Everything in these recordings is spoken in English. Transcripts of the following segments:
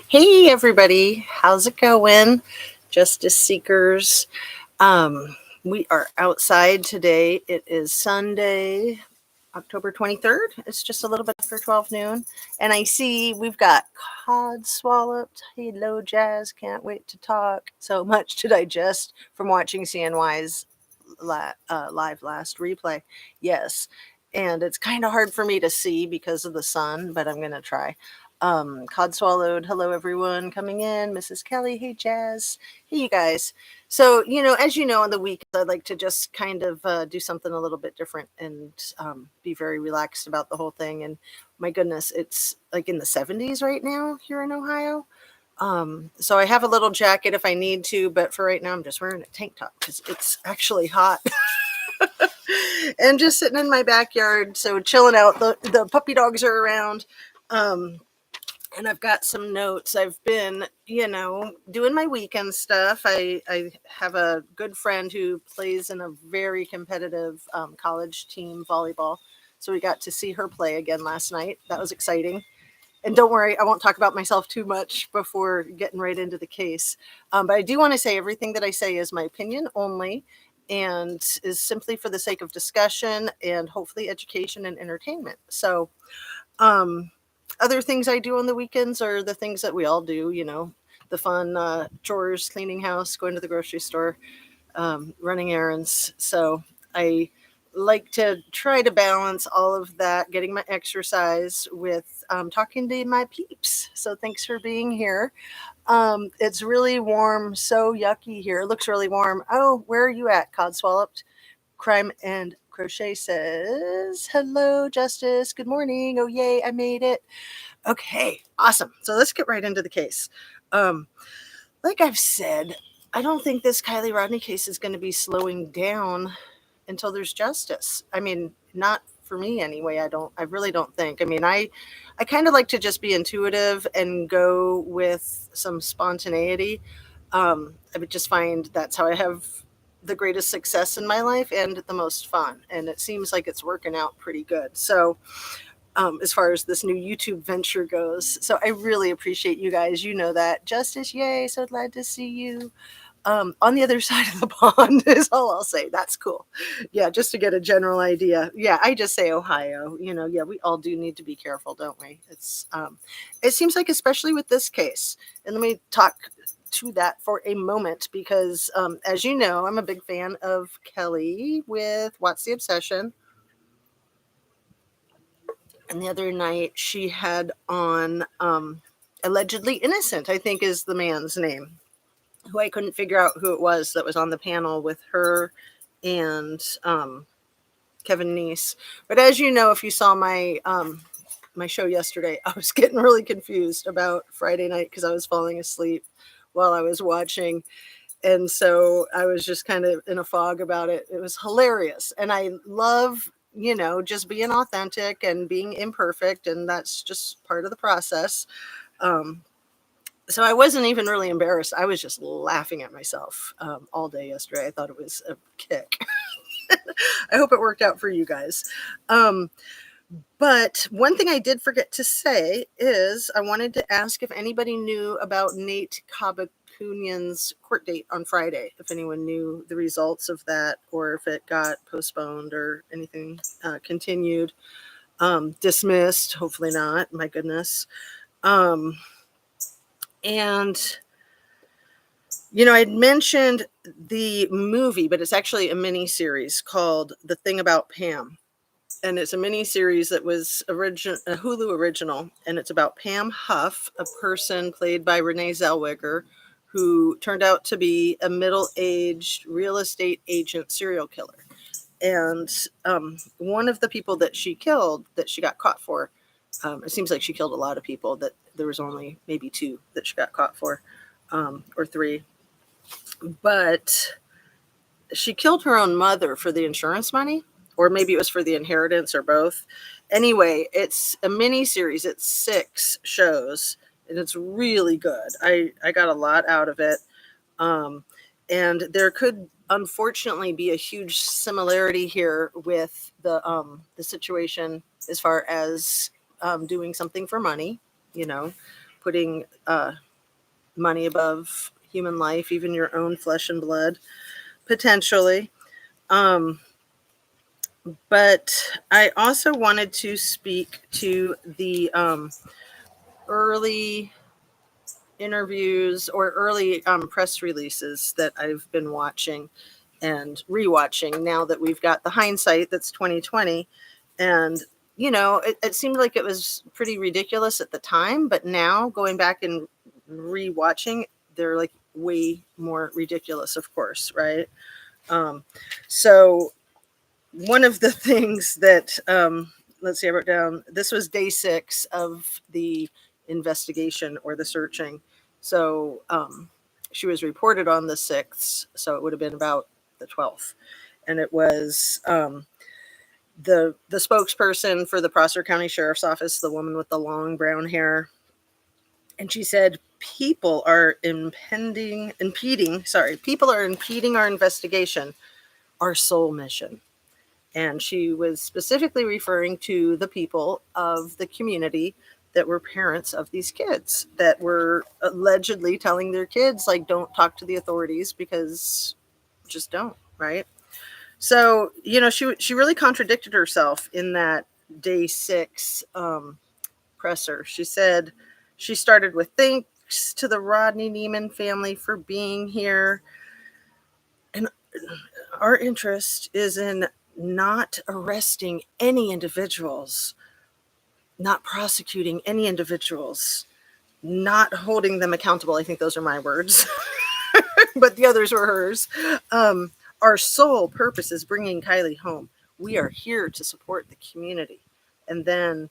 Hey everybody, how's it going? Justice Seekers. Um, we are outside today. It is Sunday, October 23rd. It's just a little bit after 12 noon. And I see we've got cod swallowed. Hello, Jazz. Can't wait to talk. So much to digest from watching CNY's live last replay. Yes. And it's kind of hard for me to see because of the sun, but I'm going to try. Cod swallowed. Hello, everyone coming in. Mrs. Kelly. Hey, Jazz. Hey, you guys. So, as you know, on the weekends, I like to just kind of do something a little bit different and be very relaxed about the whole thing. And my goodness, it's like in the 70s right now here in Ohio. So I have a little jacket if I need to, but for right now, I'm just wearing a tank top because it's actually hot. And just sitting in my backyard, so chilling out. The puppy dogs are around. Um, and I've got some notes. I've been, doing my weekend stuff. I have a good friend who plays in a very competitive college team volleyball. So we got to see her play again last night. That was exciting. And don't worry, I won't talk about myself too much before getting right into the case. But I do want to say everything that I say is my opinion only and is simply for the sake of discussion and hopefully education and entertainment. So, um, other things I do on the weekends are the things that we all do, the fun chores, cleaning house, going to the grocery store, running errands. So I like to try to balance all of that, getting my exercise with talking to my peeps. So thanks for being here. It's really warm, so yucky here. It looks really warm. Oh, where are you at, Codswalloped? Crime and Crochet says, hello, Justice. Good morning. Oh, yay, I made it. Okay, awesome. So let's get right into the case. Um, like I've said, I don't think this Kylie Rodney case is going to be slowing down until there's justice. I mean, not for me anyway. I really don't think. I mean, I kind of like to just be intuitive and go with some spontaneity. I would just find that's how I have the greatest success in my life and the most fun. And it seems like it's working out pretty good. So, as far as this new YouTube venture goes. So I really appreciate you guys. You know that. Justice, yay. So glad to see you. On the other side of the pond is all I'll say. That's cool. Yeah, just to get a general idea. Yeah, I just say Ohio. Yeah, we all do need to be careful, don't we? It seems like, especially with this case, and let me talk to that for a moment because, as you know, I'm a big fan of Kelly with What's the Obsession. And the other night she had on Allegedly Innocent, I think is the man's name, who I couldn't figure out who it was that was on the panel with her and Kevin Neese. But as you know, if you saw my show yesterday, I was getting really confused about Friday night because I was falling asleep while I was watching. And so I was just kind of in a fog about it. It was hilarious. And I love, just being authentic and being imperfect. And that's just part of the process. Um, so I wasn't even really embarrassed. I was just laughing at myself all day yesterday. I thought it was a kick. I hope it worked out for you guys. Um, but one thing I did forget to say is I wanted to ask if anybody knew about Nate Kabakunian's court date on Friday, if anyone knew the results of that or if it got postponed or anything continued, dismissed, hopefully not, my goodness. Um, and I'd mentioned the movie, but it's actually a mini series called The Thing About Pam. And it's a mini series that was a Hulu original, and it's about Pam Huff, a person played by Renee Zellweger, who turned out to be a middle-aged real estate agent serial killer. And one of the people that she killed, that she got caught for, it seems like she killed a lot of people, that there was only maybe 2 that she got caught for, or 3. But she killed her own mother for the insurance money, or maybe it was for the inheritance, or both. Anyway, it's a mini series. It's 6 shows, and it's really good. I got a lot out of it. And there could unfortunately be a huge similarity here with the situation as far as doing something for money, you know. putting money above human life, even your own flesh and blood, potentially. Um, but I also wanted to speak to the early interviews or early press releases that I've been watching and rewatching now that we've got the hindsight that's 2020. And, it seemed like it was pretty ridiculous at the time, but now going back and rewatching, they're like way more ridiculous, of course, right? Um, so one of the things that let's see, I wrote down, this was day 6 of the investigation or the searching. So she was reported on the 6th, so it would have been about the 12th. And it was the spokesperson for the Prosser County Sheriff's Office, the woman with the long brown hair. And she said, people are impeding our investigation, our sole mission. And she was specifically referring to the people of the community that were parents of these kids that were allegedly telling their kids, like, don't talk to the authorities because just don't, right? So, she really contradicted herself in that day 6 presser. She said she started with thanks to the Rodney Neiman family for being here. And our interest is in not arresting any individuals, not prosecuting any individuals, not holding them accountable. I think those are my words, but the others were hers. Our sole purpose is bringing Kylie home. We are here to support the community. And then,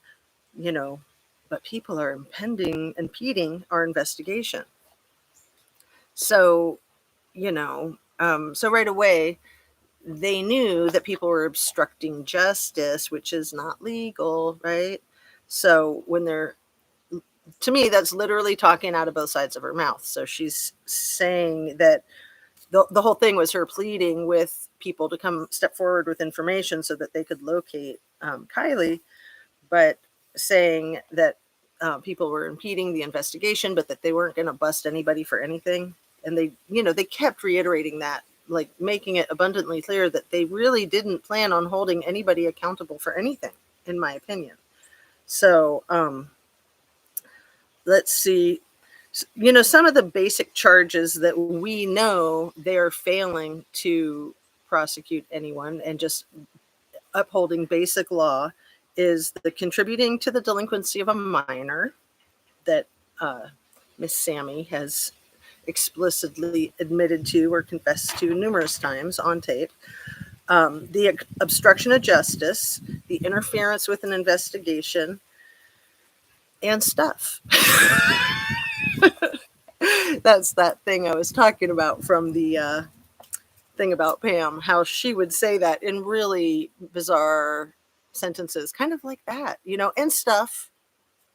but people are impeding our investigation. So, so right away, they knew that people were obstructing justice, which is not legal, right? So to me, that's literally talking out of both sides of her mouth. So she's saying that the whole thing was her pleading with people to come step forward with information so that they could locate Kylie, but saying that people were impeding the investigation, but that they weren't going to bust anybody for anything. And they kept reiterating that, like making it abundantly clear that they really didn't plan on holding anybody accountable for anything, in my opinion. So let's see. Some of the basic charges that we know they're failing to prosecute anyone and just upholding basic law is the contributing to the delinquency of a minor that Miss Sammy has explicitly admitted to or confessed to numerous times on tape. The obstruction of justice, the interference with an investigation, and stuff. That's that thing I was talking about from the thing about Pam, how she would say that in really bizarre sentences, kind of like that, and stuff.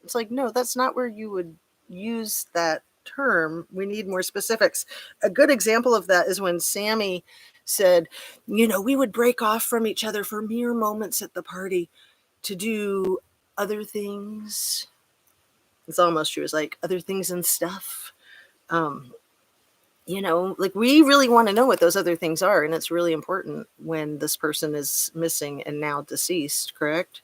It's like, no, that's not where you would use that term. We need more specifics. A good example of that is when Sammy said, we would break off from each other for mere moments at the party to do other things. It's almost, she was like, other things and stuff. Like we really want to know what those other things are. And it's really important when this person is missing and now deceased, correct?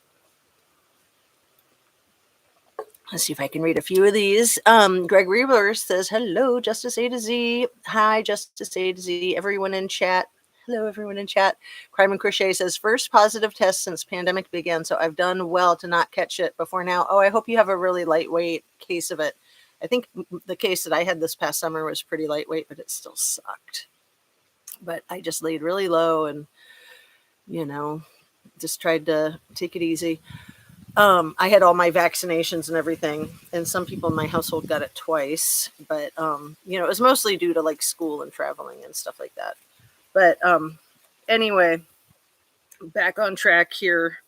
Let's see if I can read a few of these. Greg Reaver says, hello, Justice A to Z. Hi, Justice A to Z. Everyone in chat. Hello, everyone in chat. Crime and Crochet says, first positive test since pandemic began, so I've done well to not catch it before now. Oh, I hope you have a really lightweight case of it. I think the case that I had this past summer was pretty lightweight, but it still sucked. But I just laid really low and, just tried to take it easy. I had all my vaccinations and everything, and some people in my household got it twice, but, it was mostly due to like school and traveling and stuff like that. But anyway, back on track here.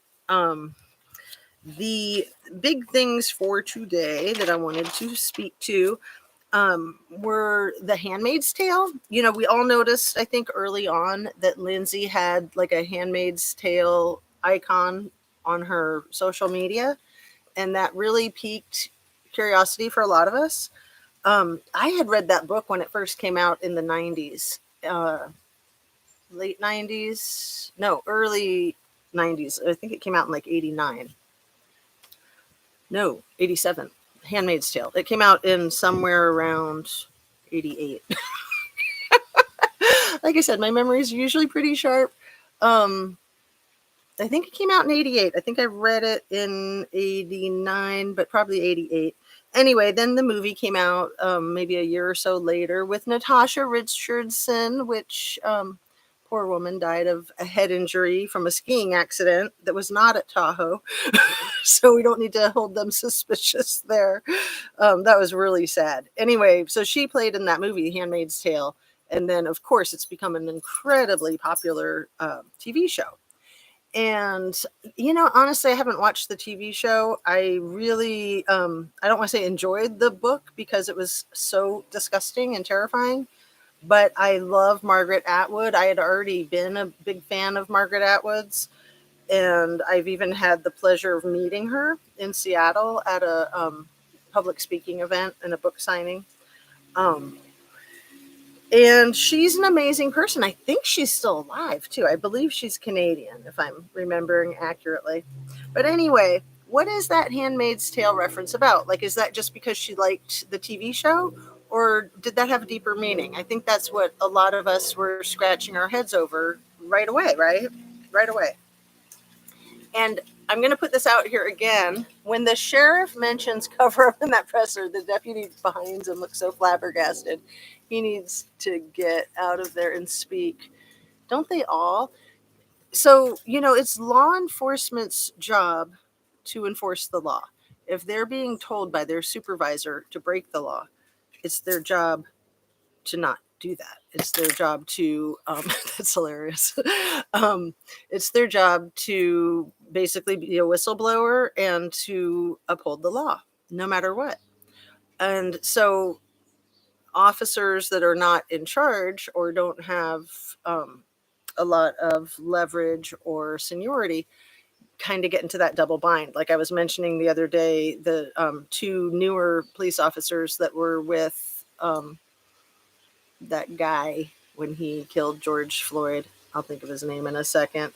The big things for today that I wanted to speak to were The Handmaid's Tale. We all noticed, I think, early on that Lindsay had like a Handmaid's Tale icon on her social media, and that really piqued curiosity for a lot of us. I had read that book when it first came out in the 90s, late 90s, no, early 90s. I think it came out in like 89. No, 87. Handmaid's Tale. It came out in somewhere around 88. Like I said, my memory is usually pretty sharp. Um, I think it came out in 88. I think I read it in 89, but probably 88. Anyway, then the movie came out maybe a year or so later with Natasha Richardson, which poor woman died of a head injury from a skiing accident that was not at Tahoe. So we don't need to hold them suspicious there. That was really sad. Anyway, so she played in that movie, Handmaid's Tale. And then, of course, it's become an incredibly popular TV show. And, honestly, I haven't watched the TV show. I really, I don't want to say enjoyed the book because it was so disgusting and terrifying, but I love Margaret Atwood. I had already been a big fan of Margaret Atwood's, and I've even had the pleasure of meeting her in Seattle at a public speaking event and a book signing. Um, and she's an amazing person. I think she's still alive too. I believe she's Canadian, if I'm remembering accurately. But anyway, what is that Handmaid's Tale reference about? Like, is that just because she liked the TV show? Or did that have a deeper meaning? I think that's what a lot of us were scratching our heads over right away, right? Right away. And I'm going to put this out here again. When the sheriff mentions cover up in that presser, the deputy behind him looks so flabbergasted. He needs to get out of there and speak. Don't they all? So, it's law enforcement's job to enforce the law. If they're being told by their supervisor to break the law, it's their job to not do that. It's their job to, that's hilarious. It's their job to basically be a whistleblower and to uphold the law, no matter what. And so officers that are not in charge or don't have a lot of leverage or seniority kind of get into that double bind. Like I was mentioning the other day, the two newer police officers that were with that guy when he killed George Floyd. I'll think of his name in a second.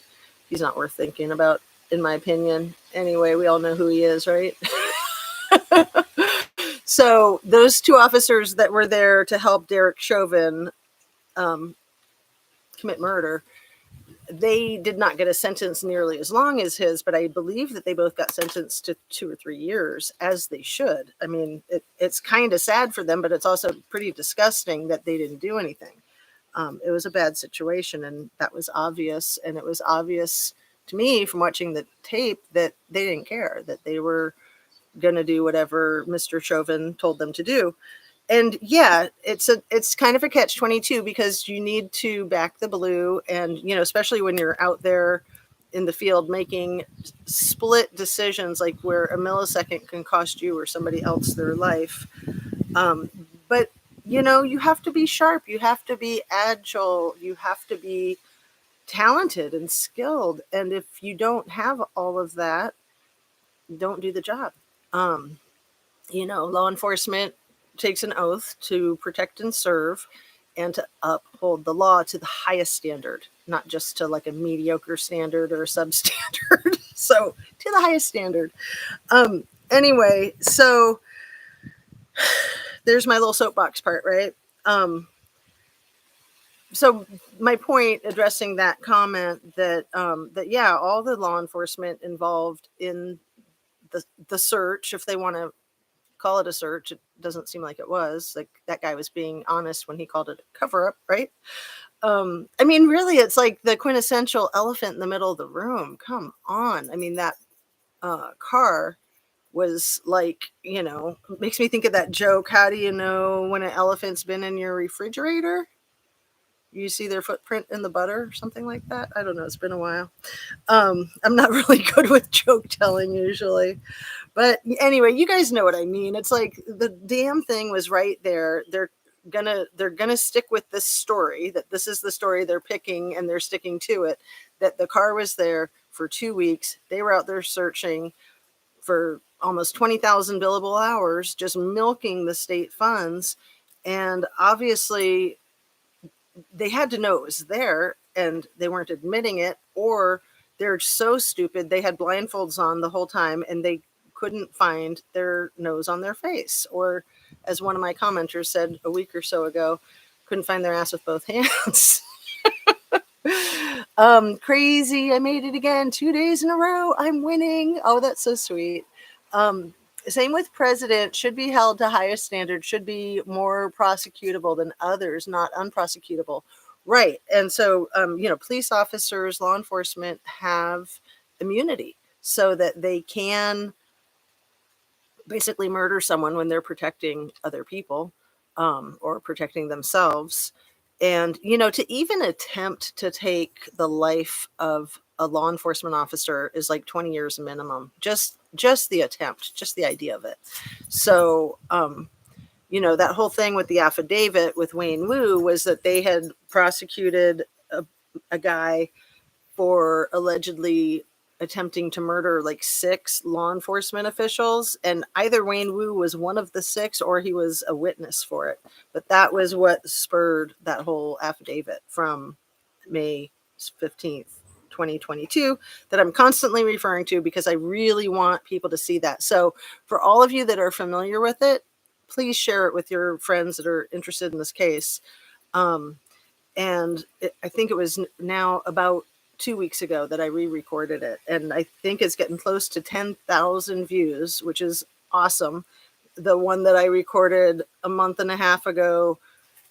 He's not worth thinking about, in my opinion. Anyway, we all know who he is, right? So those two officers that were there to help Derek Chauvin commit murder, they did not get a sentence nearly as long as his, but I believe that they both got sentenced to 2 or 3 years, as they should. I mean, it's kind of sad for them, but it's also pretty disgusting that they didn't do anything. It was a bad situation, and that was obvious. And it was obvious to me from watching the tape that they didn't care, that they were going to do whatever Mr. Chauvin told them to do. And yeah, it's kind of a catch-22 because you need to back the blue, and especially when you're out there in the field making split decisions, like where a millisecond can cost you or somebody else their life. But you have to be sharp, you have to be agile, you have to be talented and skilled, and if you don't have all of that, don't do the job. Law enforcement takes an oath to protect and serve and to uphold the law to the highest standard, not just to like a mediocre standard or a substandard. So to the highest standard. Anyway, so there's my little soapbox part, right? So my point addressing that comment that yeah, all the law enforcement involved in the search, if they want to call it a search, it doesn't seem like it was. Like that guy was being honest when he called it a cover up, right? I mean, really, it's like the quintessential elephant in the middle of the room. Come on. I mean, that car was like, makes me think of that joke. How do you know when an elephant's been in your refrigerator? You see their footprint in the butter or something like that. I don't know. It's been a while. I'm not really good with joke telling usually. But anyway, you guys know what I mean. It's like the damn thing was right there. They're gonna stick with this story, that this is the story they're picking and they're sticking to it. That the car was there for 2 weeks. They were out there searching for almost 20,000 billable hours just milking the state funds. And obviously, they had to know it was there and they weren't admitting it, or they're so stupid they had blindfolds on the whole time and they couldn't find their nose on their face. Or, as one of my commenters said a week or so ago, couldn't find their ass with both hands. Crazy. I made it again 2 days in a row. I'm winning. Oh, that's so sweet. Um, Same with president, should be held to highest standards, should be more prosecutable than others, not unprosecutable. Right. And so, police officers, law enforcement have immunity so that they can basically murder someone when they're protecting other people, or protecting themselves. And, to even attempt to take the life of a law enforcement officer is like 20 years minimum. Just the attempt, just the idea of it. So, that whole thing with the affidavit with Wayne Wu was that they had prosecuted a guy for allegedly attempting to murder like 6 law enforcement officials, and either Wayne Wu was one of the 6 or he was a witness for it. But that was what spurred that whole affidavit from May 15th, 2022, that I'm constantly referring to because I really want people to see that. So for all of you that are familiar with it, please share it with your friends that are interested in this case. I think it was now about 2 weeks ago that I re-recorded it, and I think it's getting close to 10,000 views, which is awesome. The one that I recorded a month and a half ago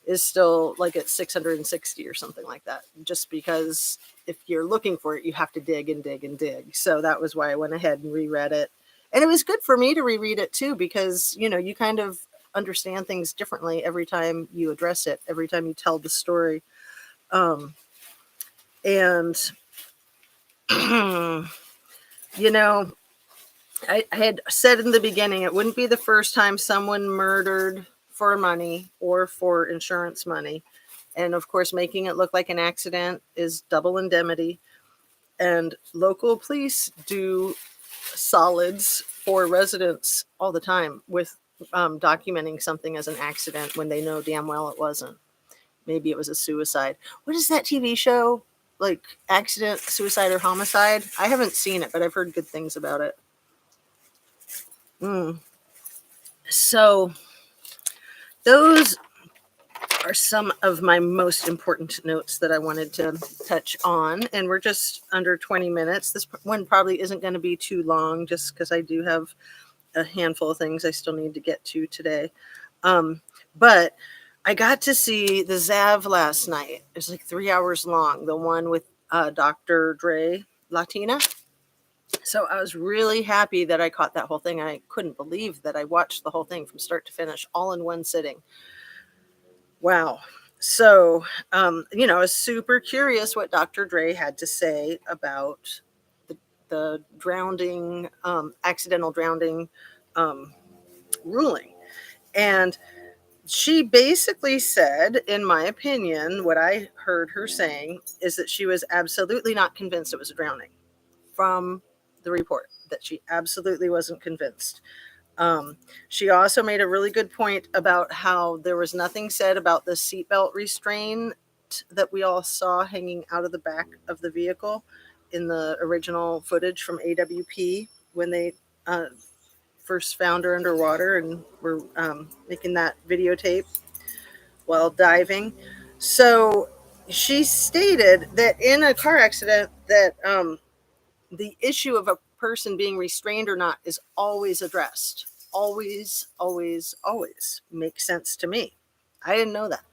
is still like at 660 or something like that, just because if you're looking for it, you have to dig and dig and dig. So that was why I went ahead and reread it. And it was good for me to reread it too, because, you kind of understand things differently every time you address it, every time you tell the story. And I had said in the beginning, it wouldn't be the first time someone murdered for money or for insurance money. And of course, making it look like an accident is double indemnity. And local police do solids for residents all the time with documenting something as an accident when they know damn well it wasn't. Maybe it was a suicide. What is that TV show? Like Accident, Suicide, or Homicide? I haven't seen it, but I've heard good things about it. So those are some of my most important notes that I wanted to touch on. And we're just under 20 minutes. This one probably isn't going to be too long, just because I do have a handful of things I still need to get to today. But I got to see the ZAV last night. It was like 3 hours long, the one with Dr. Dre, Latina. So I was really happy that I caught that whole thing. I couldn't believe that I watched the whole thing from start to finish, all in one sitting. Wow. So, I was super curious what Dr. Dre had to say about the drowning, accidental drowning ruling. And she basically said, in my opinion, what I heard her saying is that she was absolutely not convinced it was a drowning from the report, that she absolutely wasn't convinced. She also made a really good point about how there was nothing said about the seatbelt restraint that we all saw hanging out of the back of the vehicle in the original footage from AWP when they first found her underwater and were making that videotape while diving. So she stated that in a car accident that the issue of a person being restrained or not is always addressed. Always, always, always makes sense to me. I didn't know that.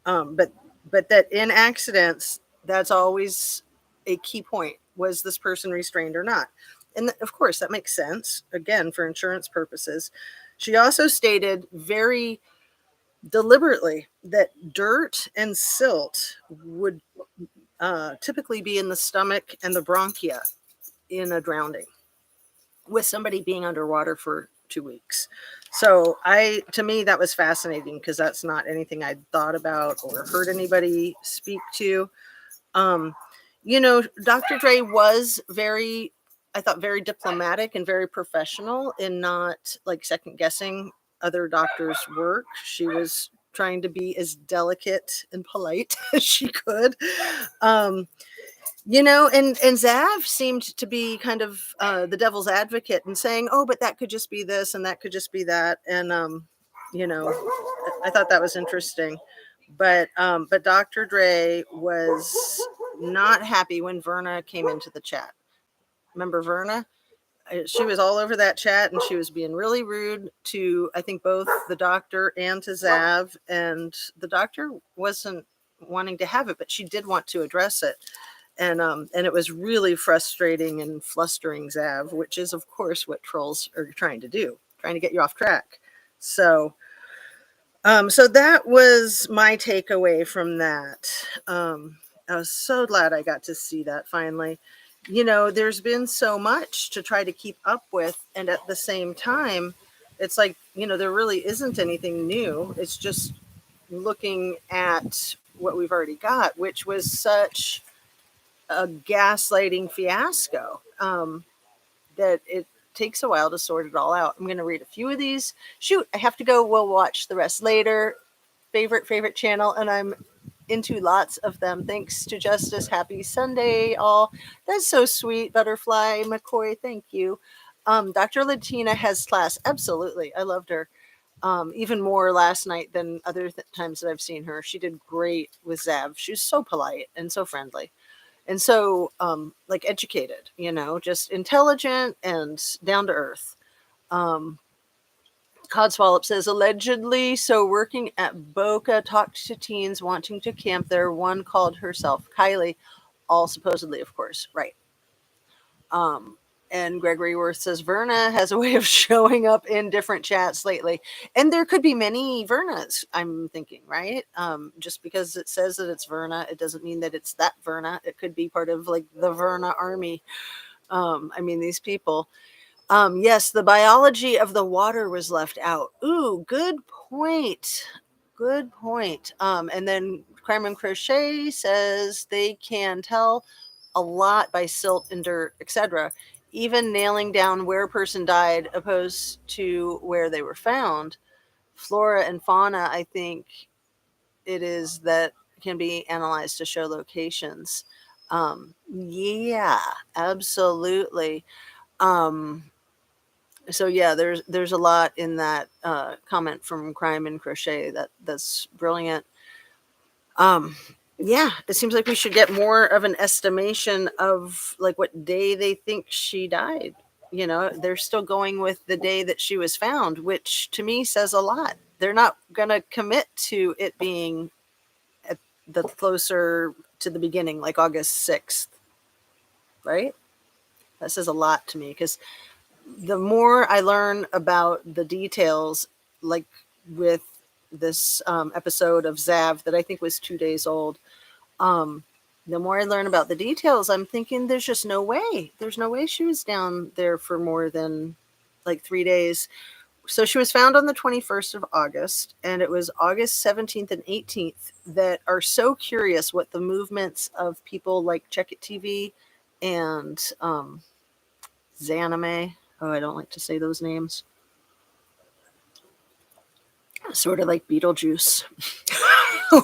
But that in accidents, that's always a key point. Was this person restrained or not? And of course, that makes sense, again, for insurance purposes. She also stated very deliberately that dirt and silt would typically be in the stomach and the bronchia in a drowning, with somebody being underwater for 2 weeks. So to me, that was fascinating, because that's not anything I'd thought about or heard anybody speak to. Dr. Dre was very I thought, very diplomatic and very professional in not like second guessing other doctors' work. She was trying to be as delicate and polite as she could. Um, and Zav seemed to be kind of the devil's advocate and saying, "Oh, but that could just be this, and that could just be that," and I thought that was interesting. But Dr. Dre was not happy when Verna came into the chat. Remember Verna? She was all over that chat, and she was being really rude to, I think, both the doctor and to Zav, and the doctor wasn't wanting to have it, but she did want to address it. And it was really frustrating and flustering Zav, which is of course what trolls are trying to do, trying to get you off track. So that was my takeaway from that. I was so glad I got to see that finally. There's been so much to try to keep up with, and at the same time, it's like, there really isn't anything new. It's just looking at what we've already got, which was such a gaslighting fiasco, that it takes a while to sort it all out. I'm going to read a few of these. Shoot, I have to go. We'll watch the rest later. Favorite channel, and I'm into lots of them. Thanks to Justice. Happy Sunday, all. That's so sweet, Butterfly McCoy. Thank you. Dr. Latina has class. Absolutely. I loved her. Even more last night than other times that I've seen her. She did great with Zav. She was so polite and so friendly. And so, like, educated, just intelligent and down to earth. Codswallop says, allegedly, so working at Boca talked to teens wanting to camp there. One called herself Kylie, all supposedly, of course, right. And Gregory Worth says, Verna has a way of showing up in different chats lately. And there could be many Vernas, I'm thinking, right? Just because it says that it's Verna, it doesn't mean that it's that Verna. It could be part of like the Verna army. These people. Yes, the biology of the water was left out. Ooh, good point. Good point. And then Crime and Crochet says they can tell a lot by silt and dirt, etc. Even nailing down where a person died opposed to where they were found. Flora and fauna, I think it is, that can be analyzed to show locations. Yeah, absolutely. So yeah, there's a lot in that comment from Crime and Crochet that's brilliant. Yeah, it seems like we should get more of an estimation of like what day they think she died. They're still going with the day that she was found, which to me says a lot. They're not going to commit to it being at the closer to the beginning, like August 6th, right? That says a lot to me, because the more I learn about the details, like with this episode of Zav that I think was 2 days old, the more I learn about the details, I'm thinking there's just no way. There's no way she was down there for more than like 3 days. So she was found on the 21st of August, and it was August 17th and 18th that are so curious what the movements of people like Check It TV and Zanime. Oh, I don't like to say those names. Sort of like Beetlejuice.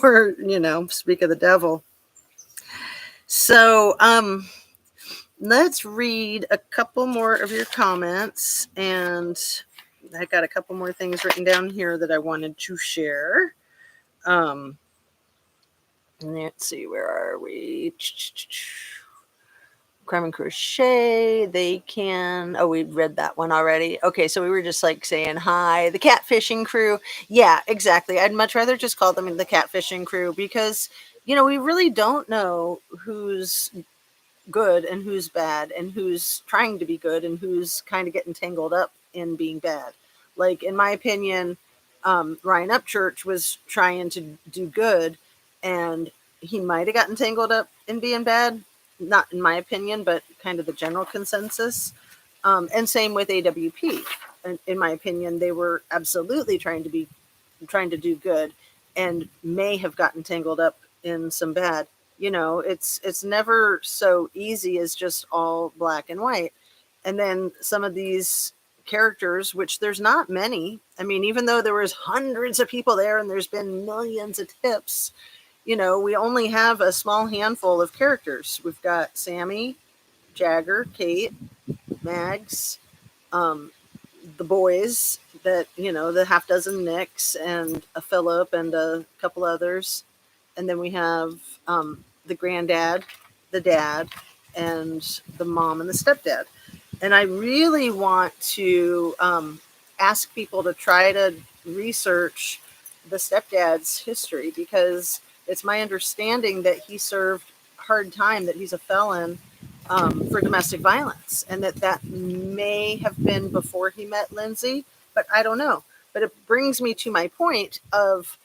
Or, speak of the devil. So, let's read a couple more of your comments. And I got a couple more things written down here that I wanted to share. Let's see, where are we? Crime and Crochet, they can. Oh, we read that one already. Okay, so we were just like saying hi. The catfishing crew. Yeah, exactly. I'd much rather just call them the catfishing crew, because, we really don't know who's good and who's bad and who's trying to be good and who's kind of getting tangled up in being bad. Like, in my opinion, Ryan Upchurch was trying to do good, and he might have gotten tangled up in being bad. Not in my opinion, but kind of the general consensus. And same with AWP. In my opinion, they were absolutely trying to do good, and may have gotten tangled up in some bad. It's never so easy as just all black and white. And then some of these characters, which there's not many. I mean, even though there was hundreds of people there and there's been millions of tips, we only have a small handful of characters. We've got Sammy, Jagger, Kate, Mags, um, the boys that, the half dozen Nicks and a Philip and a couple others. And then we have the granddad, the dad, and the mom and the stepdad. And I really want to ask people to try to research the stepdad's history, because it's my understanding that he served hard time, that he's a felon for domestic violence, and that may have been before he met Lindsay, but I don't know. But it brings me to my point of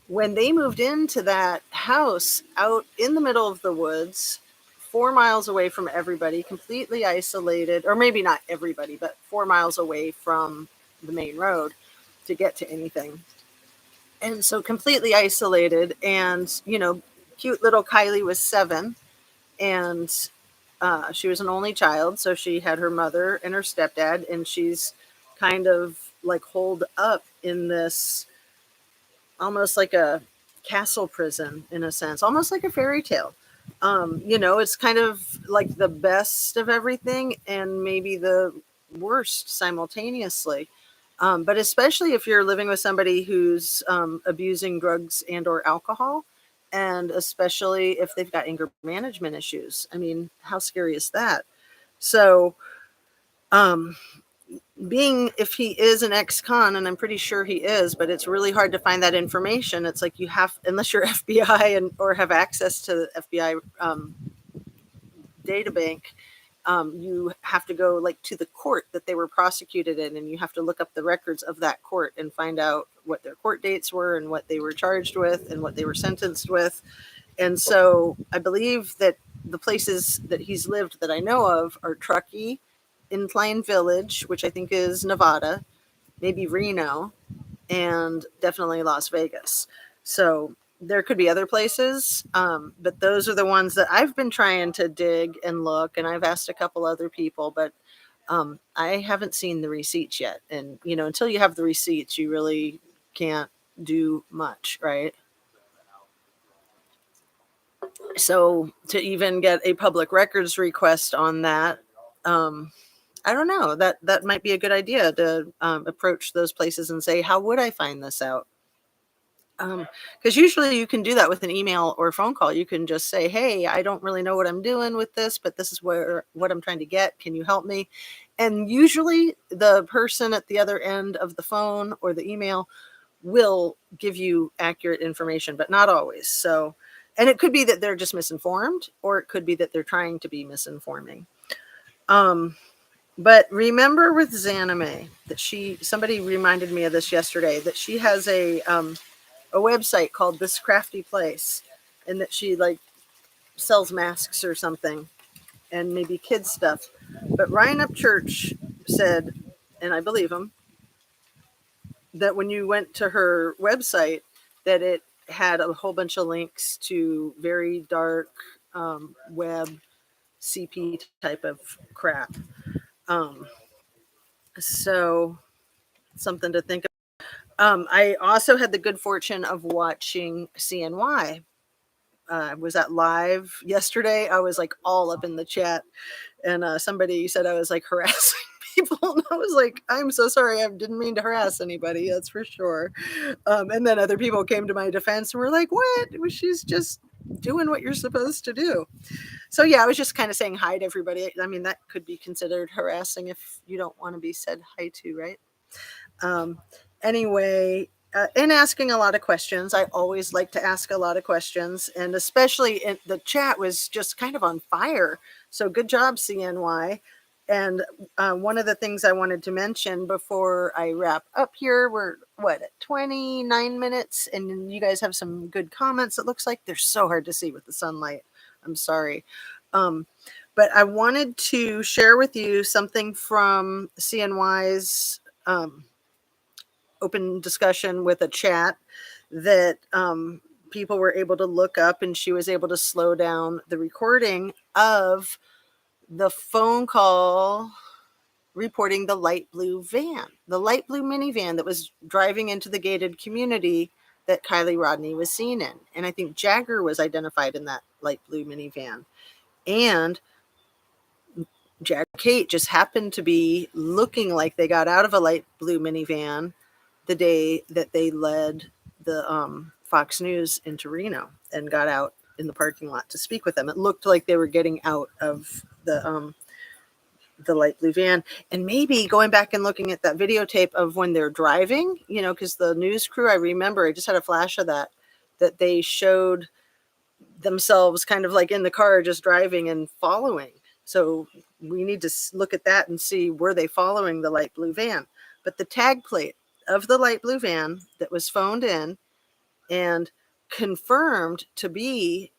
when they moved into that house out in the middle of the woods, 4 miles away from everybody, completely isolated, or maybe not everybody, but 4 miles away from the main road to get to anything. And so completely isolated. And, cute little Kylie was 7, and she was an only child. So she had her mother and her stepdad, and she's kind of like holed up in this almost like a castle prison, in a sense, almost like a fairy tale. It's kind of like the best of everything and maybe the worst simultaneously. But especially if you're living with somebody who's abusing drugs and or alcohol, and especially if they've got anger management issues. I mean, how scary is that? So, um, being, if he is an ex-con, and I'm pretty sure he is, but it's really hard to find that information. It's like you have, unless you're FBI and or have access to the FBI data bank, you have to go like to the court that they were prosecuted in, and you have to look up the records of that court and find out what their court dates were and what they were charged with and what they were sentenced with. And so I believe that the places that he's lived that I know of are Truckee, Incline Village, which I think is Nevada, maybe Reno, and definitely Las Vegas. So there could be other places, but those are the ones that I've been trying to dig and look. And I've asked a couple other people, but I haven't seen the receipts yet. And, until you have the receipts, you really can't do much, right? So to even get a public records request on that, I don't know, that might be a good idea to approach those places and say, how would I find this out? Because usually you can do that with an email or phone call. You can just say, hey, I don't really know what I'm doing with this, but this is what I'm trying to get. Can you help me? And usually the person at the other end of the phone or the email will give you accurate information, but not always. So, and it could be that they're just misinformed, or it could be that they're trying to be misinforming. But remember with Zanime that somebody reminded me of this yesterday, that she has a website called This Crafty Place, and that she like sells masks or something, and maybe kids stuff. But Ryan Upchurch said, and I believe him, that when you went to her website, that it had a whole bunch of links to very dark web CP type of crap. So something to think about. I also had the good fortune of watching CNY. Was that live yesterday? I was like all up in the chat, and somebody said I was like harassing people, and I was like, I'm so sorry, I didn't mean to harass anybody, that's for sure. And then other people came to my defense and were like, what? She's just doing what you're supposed to do. So yeah, I was just kind of saying hi to everybody. I mean, that could be considered harassing if you don't want to be said hi to, right? Um, anyway, in asking a lot of questions, I always like to ask a lot of questions, and especially the chat was just kind of on fire. So good job, CNY. And one of the things I wanted to mention before I wrap up here, we're at 29 minutes, and you guys have some good comments. It looks like they're so hard to see with the sunlight. I'm sorry. But I wanted to share with you something from CNY's open discussion with a chat that people were able to look up, and she was able to slow down the recording of the phone call reporting the light blue minivan that was driving into the gated community that Kylie Rodney was seen in. And I think Jagger was identified in that light blue minivan. And Jack and Kate just happened to be looking like they got out of a light blue minivan the day that they led the Fox News into Reno and got out in the parking lot to speak with them. It looked like they were getting out of the light blue van. And maybe going back and looking at that videotape of when they're driving, because the news crew, I just had a flash of that they showed themselves kind of like in the car just driving and following. So we need to look at that and see, were they following the light blue van? But the tag plate of the light blue van that was phoned in and confirmed to be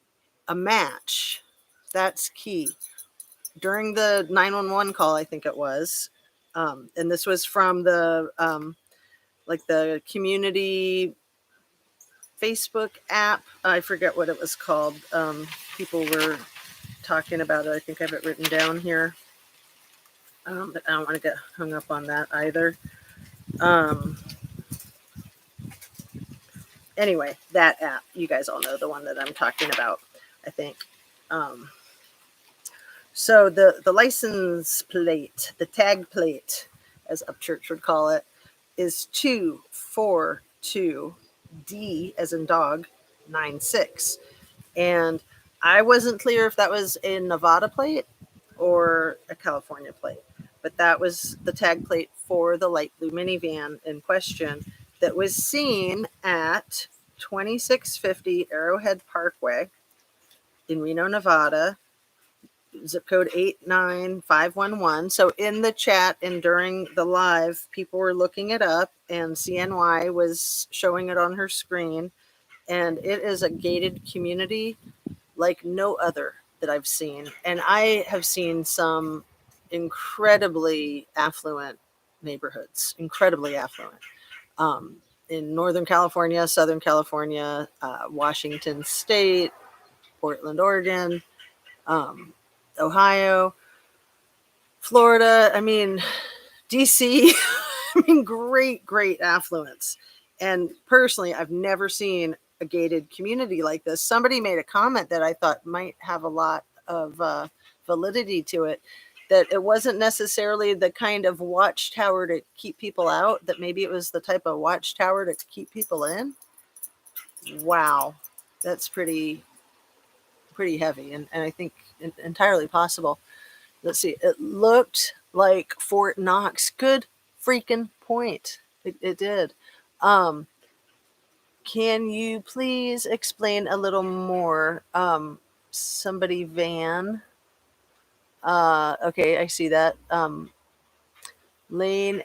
a match, that's key. During the 911 call, I think it was, and this was from the the community Facebook app. I forget what it was called. People were talking about it. I think I have it written down here, but I don't want to get hung up on that either. Anyway, that app, you guys all know the one that I'm talking about, I think. So the license plate, the tag plate, as Upchurch would call it, is 242D as in dog 96. And I wasn't clear if that was a Nevada plate or a California plate, but that was the tag plate for the light blue minivan in question that was seen at 2650 Arrowhead Parkway in Reno, Nevada, zip code 89511. So in the chat and during the live, people were looking it up, and CNY was showing it on her screen. And it is a gated community like no other that I've seen. And I have seen some incredibly affluent neighborhoods, incredibly affluent. In Northern California, Southern California, Washington State, Portland, Oregon, Ohio, Florida, DC. Great affluence. And personally, I've never seen a gated community like this. Somebody made a comment that I thought might have a lot of validity to it, that it wasn't necessarily the kind of watchtower to keep people out, that maybe it was the type of watchtower to keep people in. Wow. That's pretty heavy, and I think entirely possible. Let's see. It looked like Fort Knox. Good freaking point. It did. Can you please explain a little more? Somebody van. Okay, I see that. Lane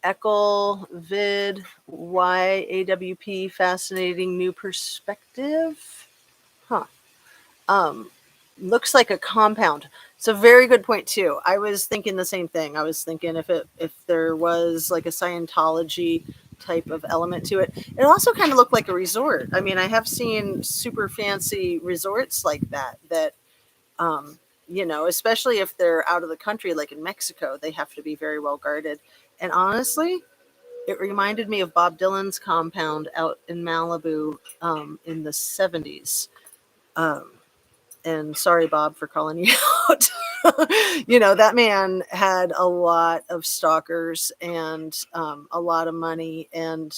Eckel vid YAWP fascinating new perspective. Huh. Looks like a compound. It's a very good point too. I was thinking the same thing. I was thinking if there was like a Scientology type of element to it. It also kind of looked like a resort. I mean, I have seen super fancy resorts like that especially if they're out of the country, like in Mexico, they have to be very well guarded. And honestly, it reminded me of Bob Dylan's compound out in Malibu in the 70s. And sorry, Bob, for calling you out. That man had a lot of stalkers and a lot of money. And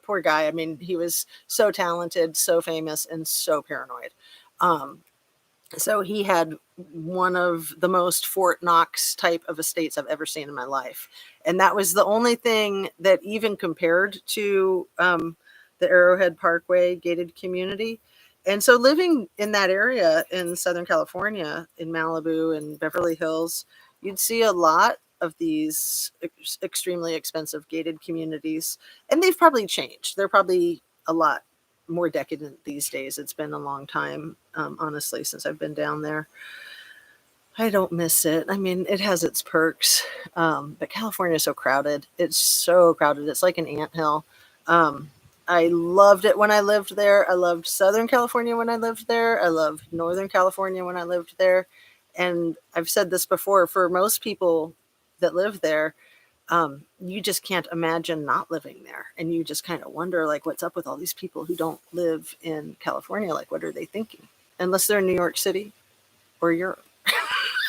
poor guy. I mean, he was so talented, so famous, and so paranoid. So he had one of the most Fort Knox type of estates I've ever seen in my life. And that was the only thing that even compared to the Arrowhead Parkway gated community. And so living in that area in Southern California, in Malibu and Beverly Hills, you'd see a lot of these extremely expensive gated communities. And they've probably changed. They're probably a lot more decadent these days. It's been a long time, honestly, since I've been down there. I don't miss it. I mean, it has its perks, but California is so crowded. It's so crowded. It's like an anthill. I loved it when I lived there. I loved Southern California when I lived there. I loved Northern California when I lived there. And I've said this before, for most people that live there, you just can't imagine not living there. And you just kind of wonder, like, what's up with all these people who don't live in California? Like, what are they thinking? Unless they're in New York City or Europe.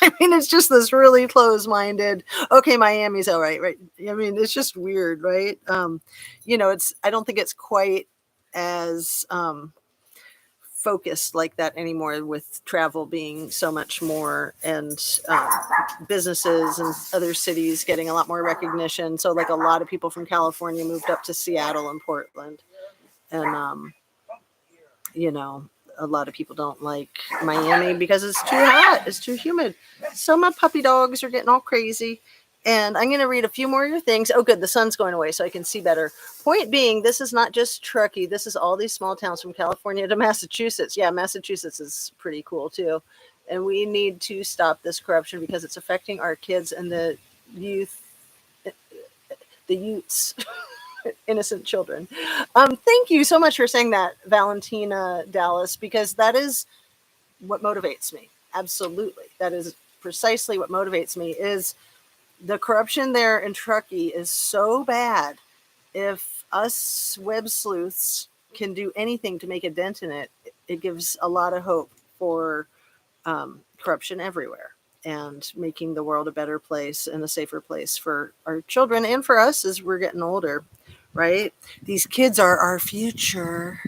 I mean, it's just this really close-minded. Okay, Miami's all right, right? I mean, it's just weird, right? It's. I don't think it's quite as focused like that anymore, with travel being so much more, and businesses and other cities getting a lot more recognition. So, like, a lot of people from California moved up to Seattle and Portland, and you know, a lot of people don't like Miami because it's too hot, it's too humid. So my puppy dogs are getting all crazy. And I'm going to read a few more of your things. Oh, good. The sun's going away so I can see better. Point being, this is not just Truckee. This is all these small towns from California to Massachusetts. Yeah, Massachusetts is pretty cool too. And we need to stop this corruption because it's affecting our kids and youth, the youths. Innocent children. Thank you so much for saying that, Valentina Dallas, because that is what motivates me. Absolutely. That is precisely what motivates me, is the corruption there in Truckee is so bad. If us web sleuths can do anything to make a dent in it, it gives a lot of hope for corruption everywhere, and making the world a better place and a safer place for our children and for us as we're getting older, right? These kids are our future.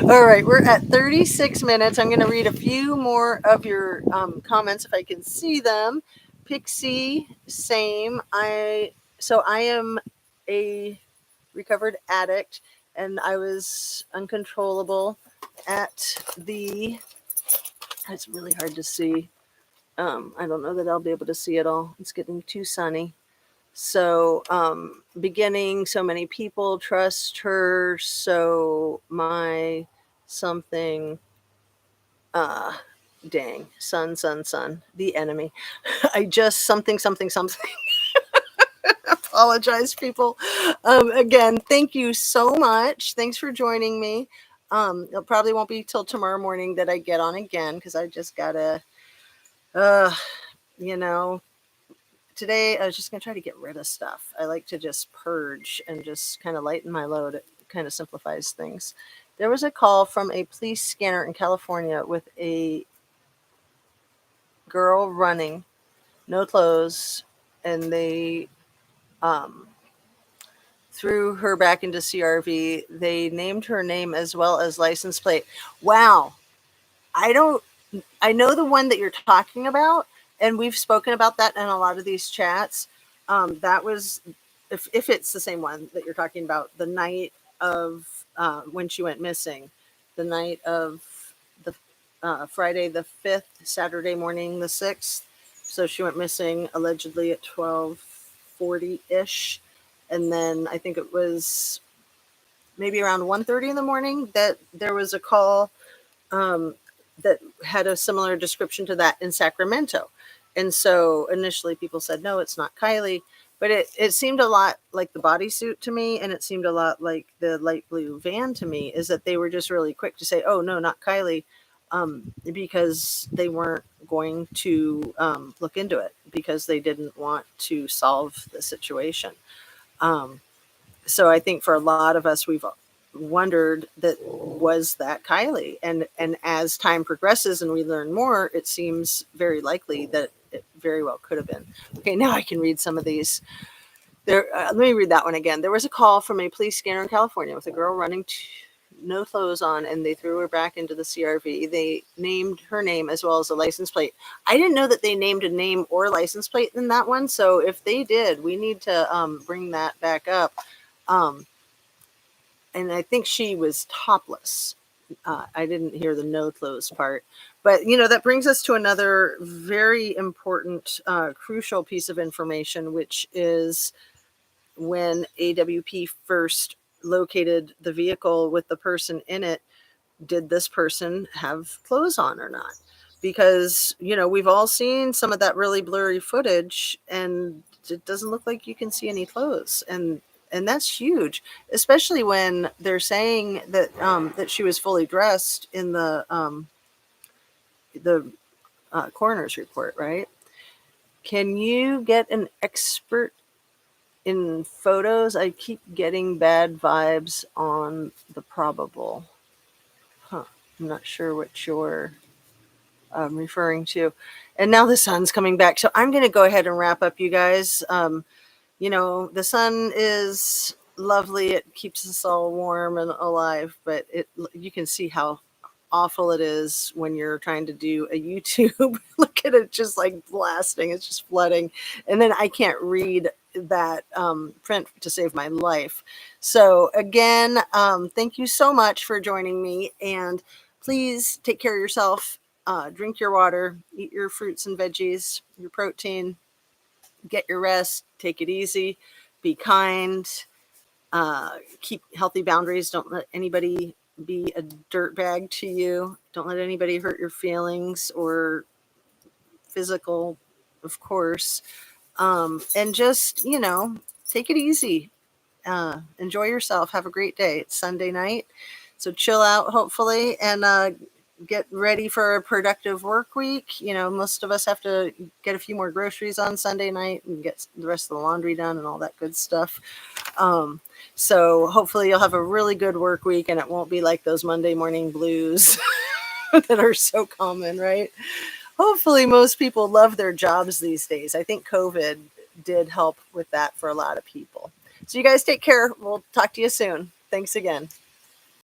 All right, we're at 36 minutes. I'm going to read a few more of your comments if I can see them. Pixie, same. I am a recovered addict, and I was uncontrollable at the. It's really hard to see. I don't know that I'll be able to see it all. It's getting too sunny. So, beginning, so many people trust her. So my something, uh, dang, son, the enemy. I just something. Apologize, people. Again, thank you so much. Thanks for joining me. It probably won't be till tomorrow morning that I get on again, because I just gotta, uh, you know, today I was just going to try to get rid of stuff. I like to just purge and just kind of lighten my load. It kind of simplifies things. There was a call from a police scanner in California with a girl running, no clothes, and they um, threw her back into CRV. They named her name as well as license plate. Wow. I don't I know the one that you're talking about, and we've spoken about that in a lot of these chats. That was, if it's the same one that you're talking about, the night of when she went missing, the night of the Friday the 5th, Saturday morning the 6th. So she went missing allegedly at 12:40 ish, and then I think it was maybe around 1:30 in the morning that there was a call um, that had a similar description to that in Sacramento. And so initially people said, no, it's not Kylie. But it seemed a lot like the bodysuit to me, and it seemed a lot like the light blue van to me, is that they were just really quick to say, oh, no, not Kylie, because they weren't going to look into it, because they didn't want to solve the situation. Um, so I think for a lot of us, we've wondered, that was that Kylie, and as time progresses and we learn more, it seems very likely that it very well could have been. Okay, now I can read some of these. Let me read that one again. There was a call from a police scanner in California with a girl running no clothes on, and they threw her back into the CRV. They named her name as well as a license plate. I didn't know that they named a name or license plate in that one, so if they did, we need to bring that back up. Um, and I think she was topless. I didn't hear the no clothes part, but that brings us to another very important, crucial piece of information, which is when AWP first located the vehicle with the person in it, did this person have clothes on or not? Because we've all seen some of that really blurry footage, and it doesn't look like you can see any clothes, and that's huge, especially when they're saying that that she was fully dressed the coroner's report, right? Can you get an expert in photos? I keep getting bad vibes on the probable. Huh. I'm not sure what you're referring to. And now the sun's coming back. So I'm going to go ahead and wrap up, you guys. The sun is lovely. It keeps us all warm and alive, but you can see how awful it is when you're trying to do a YouTube. Look at it, just like blasting. It's just flooding. And then I can't read that print to save my life. So again, thank you so much for joining me, and please take care of yourself. Drink your water, eat your fruits and veggies, your protein, get your rest, take it easy, be kind, keep healthy boundaries. Don't let anybody be a dirtbag to you. Don't let anybody hurt your feelings or physical, of course. And just, take it easy. Enjoy yourself. Have a great day. It's Sunday night. So chill out, hopefully, and get ready for a productive work week. Most of us have to get a few more groceries on Sunday night and get the rest of the laundry done and all that good stuff. So hopefully you'll have a really good work week, and it won't be like those Monday morning blues that are so common, right? Hopefully most people love their jobs these days. I think COVID did help with that for a lot of people. So you guys take care. We'll talk to you soon. Thanks again.